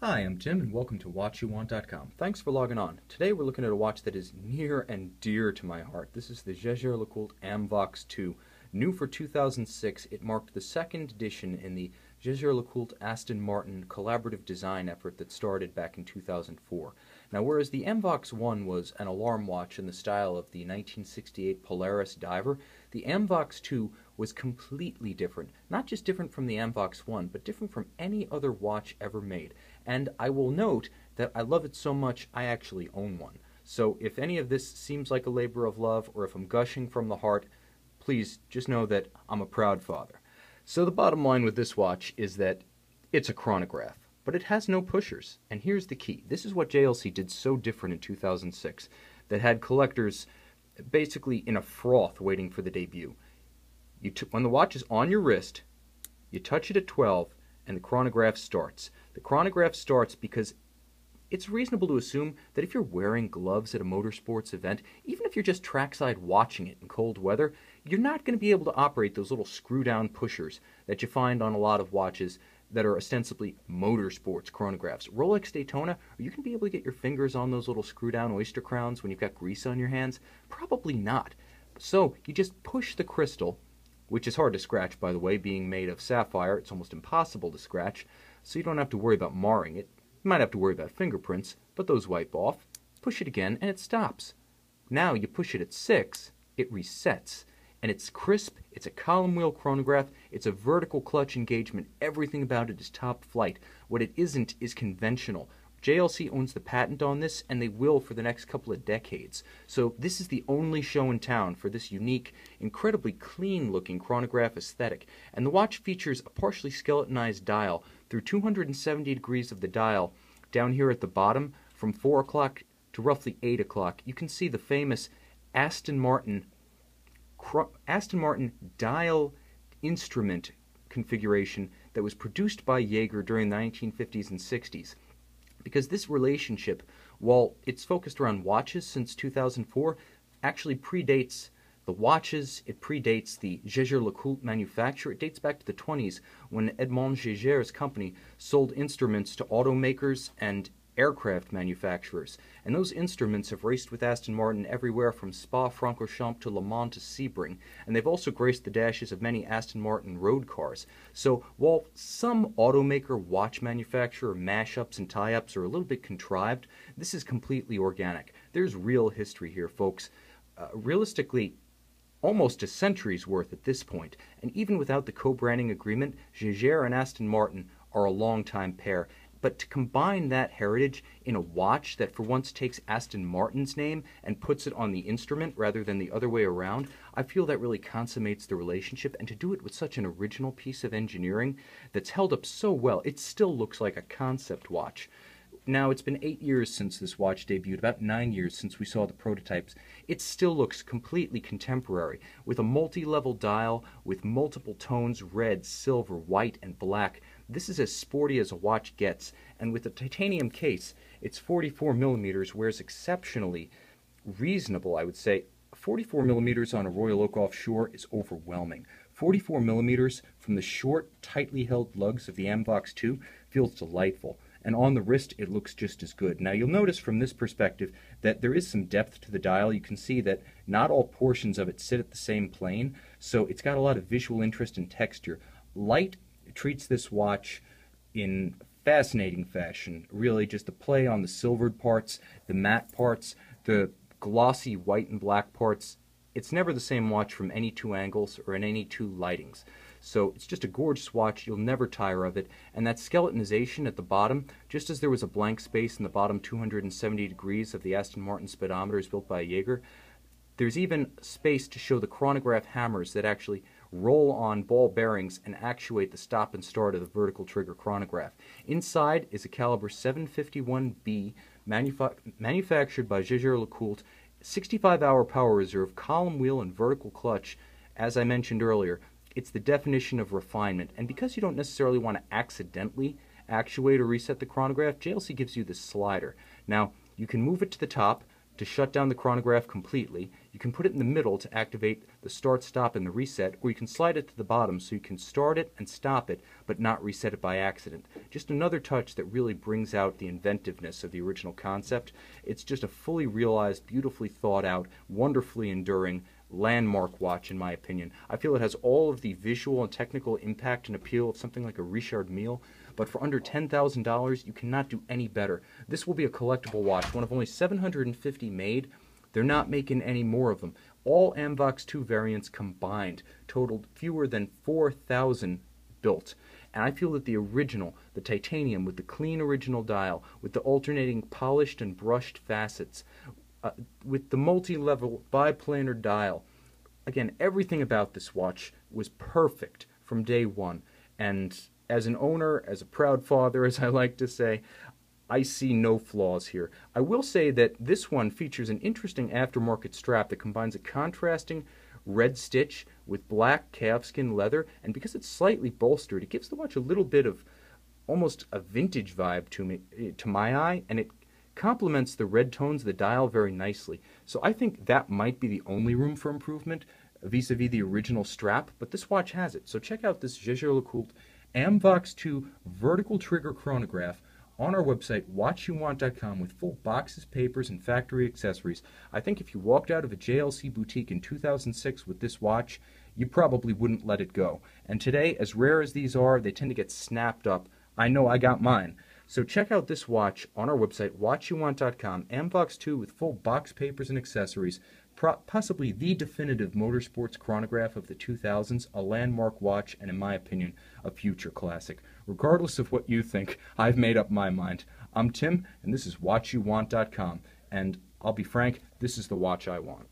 Hi, I'm Tim and welcome to WatchYouWant.com. Thanks for logging on. Today we're looking at a watch that is near and dear to my heart. This is the Jaeger-LeCoultre Amvox2. New for 2006, it marked the second edition in the Jaeger-LeCoultre Aston Martin collaborative design effort that started back in 2004. Now, whereas the Amvox1 was an alarm watch in the style of the 1968 Polaris Diver, the Amvox2 was completely different. Not just different from the Amvox1, but different from any other watch ever made. And I will note that I love it so much I actually own one. So if any of this seems like a labor of love, or if I'm gushing from the heart, please just know that I'm a proud father. So the bottom line with this watch is that it's a chronograph, but it has no pushers. And here's the key. This is what JLC did so different in 2006 that had collectors basically in a froth waiting for the debut. When the watch is on your wrist, you touch it at 12 and the chronograph starts. The chronograph starts because it's reasonable to assume that if you're wearing gloves at a motorsports event, even if you're just trackside watching it in cold weather, you're not going to be able to operate those little screw-down pushers that you find on a lot of watches that are ostensibly motorsports chronographs. Rolex Daytona, are you going to be able to get your fingers on those little screw-down oyster crowns when you've got grease on your hands? Probably not. So you just push the crystal, which is hard to scratch, by the way, being made of sapphire. It's almost impossible to scratch, so you don't have to worry about marring it. You might have to worry about fingerprints, but those wipe off. Push it again, and it stops. Now you push it at 6, it resets, and it's crisp, it's a column wheel chronograph, it's a vertical clutch engagement, everything about it is top flight. What it isn't is conventional. JLC owns the patent on this, and they will for the next couple of decades. So this is the only show in town for this unique, incredibly clean-looking chronograph aesthetic. And the watch features a partially skeletonized dial through 270 degrees of the dial. Down here at the bottom, from 4 o'clock to roughly 8 o'clock, you can see the famous Aston Martin dial instrument configuration that was produced by Jaeger during the 1950s and 60s. Because this relationship, while it's focused around watches since 2004, actually predates the watches, it predates the Jaeger-LeCoultre manufacturer. It dates back to the 20s when Edmond Jaeger's company sold instruments to automakers and aircraft manufacturers. And those instruments have raced with Aston Martin everywhere from Spa-Francorchamps to LeMans to Sebring. And they've also graced the dashes of many Aston Martin road cars. So while some automaker, watch manufacturer mashups and tie-ups are a little bit contrived, this is completely organic. There's real history here, folks. Realistically, almost a century's worth at this point. And even without the co-branding agreement, Jaeger and Aston Martin are a long-time pair. But to combine that heritage in a watch that for once takes Aston Martin's name and puts it on the instrument rather than the other way around, I feel that really consummates the relationship. And to do it with such an original piece of engineering that's held up so well, it still looks like a concept watch. Now, it's been 8 years since this watch debuted, about 9 years since we saw the prototypes. It still looks completely contemporary, with a multi-level dial, with multiple tones, red, silver, white, and black. This is as sporty as a watch gets, and with the titanium case, it's 44 millimeters, wears exceptionally reasonable, I would say. 44 millimeters on a Royal Oak Offshore is overwhelming. 44 millimeters from the short, tightly held lugs of the Amvox2 feels delightful. And on the wrist, it looks just as good. Now, you'll notice from this perspective that there is some depth to the dial. You can see that not all portions of it sit at the same plane, so it's got a lot of visual interest and texture. Light treats this watch in fascinating fashion. Really, just the play on the silvered parts, the matte parts, the glossy white and black parts. It's never the same watch from any two angles or in any two lightings. So it's just a gorgeous watch. You'll never tire of it. And that skeletonization at the bottom, just as there was a blank space in the bottom 270 degrees of the Aston Martin speedometers built by Jaeger, there's even space to show the chronograph hammers that actually roll on ball bearings and actuate the stop and start of the vertical trigger chronograph. Inside is a caliber 751B manufactured by Jaeger-LeCoultre, 65-hour power reserve, column wheel, and vertical clutch. As I mentioned earlier, it's the definition of refinement. And because you don't necessarily want to accidentally actuate or reset the chronograph, JLC gives you this slider. Now, you can move it to the top to shut down the chronograph completely. You can put it in the middle to activate the start, stop, and the reset, or you can slide it to the bottom so you can start it and stop it, but not reset it by accident. Just another touch that really brings out the inventiveness of the original concept. It's just a fully realized, beautifully thought out, wonderfully enduring landmark watch, in my opinion. I feel it has all of the visual and technical impact and appeal of something like a Richard Mille, but for under $10,000, you cannot do any better. This will be a collectible watch, one of only 750 made. They're not making any more of them. All Amvox2 variants combined totaled fewer than 4,000 built. And I feel that the original, the titanium with the clean original dial, with the alternating polished and brushed facets, with the multi-level biplanar dial, again, everything about this watch was perfect from day one. And as an owner, as a proud father, as I like to say, I see no flaws here. I will say that this one features an interesting aftermarket strap that combines a contrasting red stitch with black calfskin leather, and because it's slightly bolstered, it gives the watch a little bit of almost a vintage vibe to my eye, and it complements the red tones of the dial very nicely. So I think that might be the only room for improvement vis-a-vis the original strap, but this watch has it. So check out this Jaeger-LeCoultre Amvox2 vertical trigger chronograph on our website, watchyouwant.com, with full boxes, papers, and factory accessories. I think if you walked out of a JLC boutique in 2006 with this watch, you probably wouldn't let it go. And today, as rare as these are, they tend to get snapped up. I know I got mine. So check out this watch on our website, watchyouwant.com, Amvox2 with full box, papers, and accessories. Possibly the definitive motorsports chronograph of the 2000s, a landmark watch, and in my opinion, a future classic. Regardless of what you think, I've made up my mind. I'm Tim, and this is watchyouwant.com, and I'll be frank, this is the watch I want.